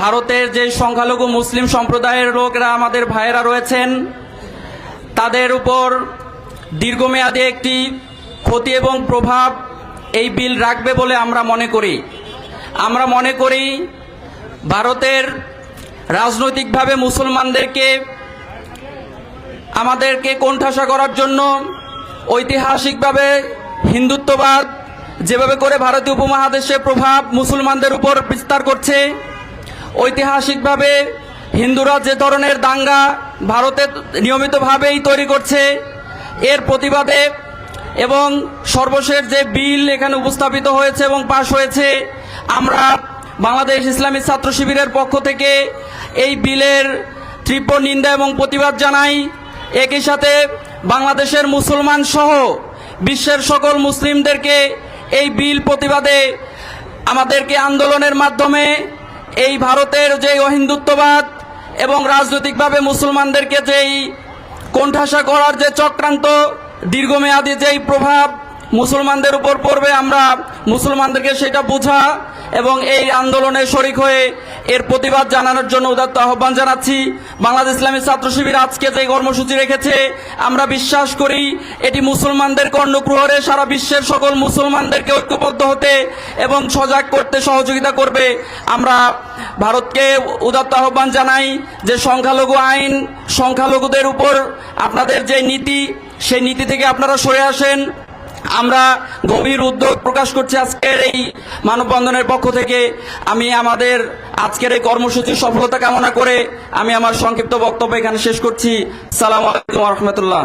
ভারতের যে সংখ্যালঘু মুসলিম সম্প্রদায়ের লোকরা আমাদের ভাইয়েরা রয়েছেন তাদের উপর দীর্ঘমেয়াদী একটি ক্ষতি এবং প্রভাব এই বিল রাখবে বলে আমরা মনে করি ভারতের রাজনৈতিকভাবে মুসলমানদেরকে আমাদেরকে কোণঠাসা করার জন্য ঐতিহাসিকভাবে হিন্দুত্ববাদ যেভাবে করে ভারতীয় উপমহাদেশে প্রভাব মুসলমানদের উপর বিস্তার করছে, ঐতিহাসিকভাবে হিন্দুরা যে ধরনের দাঙ্গা ভারতে নিয়মিতভাবেই তৈরি করছে, এর প্রতিবাদে এবং সর্বশেষ যে বিল এখানে উপস্থাপিত হয়েছে এবং পাশ হয়েছে, আমরা বাংলাদেশ ইসলামী ছাত্র শিবিরের পক্ষ থেকে এই বিলের তীব্র নিন্দা এবং প্রতিবাদ জানাই। একই সাথে বাংলাদেশের মুসলমান সহ বিশ্বের সকল মুসলিমদেরকে এই বিল প্রতিবাদে আমাদেরকে আন্দোলনের মাধ্যমে এই ভারতের যে অহিন্দুত্ববাদ এবং রাজনৈতিকভাবে মুসলমানদেরকে যেই কোণঠাসা করার যে চক্রান্ত, দীর্ঘমেয়াদী যেই প্রভাব মুসলমানদের উপর পড়বে, আমরা মুসলমানদেরকে সেটা বোঝা এবং এই আন্দোলনে শরিক হয়ে এর প্রতিবাদ জানানোর জন্য উদাত্ত আহ্বান জানাচ্ছি। বাংলাদেশ ইসলামী ছাত্র শিবির আজকে যে কর্মসূচি রেখেছে, আমরা বিশ্বাস করি এটি মুসলমানদের কর্ণপ্রহরে সারা বিশ্বের সকল মুসলমানদেরকে ঐক্যবদ্ধ হতে এবং সজাগ করতে সহযোগিতা করবে। আমরা ভারতকে উদাত্ত আহ্বান জানাই যে সংখ্যালঘু আইন, সংখ্যালঘুদের উপর আপনাদের যে নীতি, সেই নীতি থেকে আপনারা সরে আসেন। আমরা গভীর উদ্বেগ প্রকাশ করছি আজকের এই মানববন্ধনের পক্ষ থেকে। আমি আমাদের আজকের এই কর্মসূচির সফলতা কামনা করে আমি আমার সংক্ষিপ্ত বক্তব্য এখানে শেষ করছি। আসসালামু আলাইকুম ওয়া রাহমাতুল্লাহ।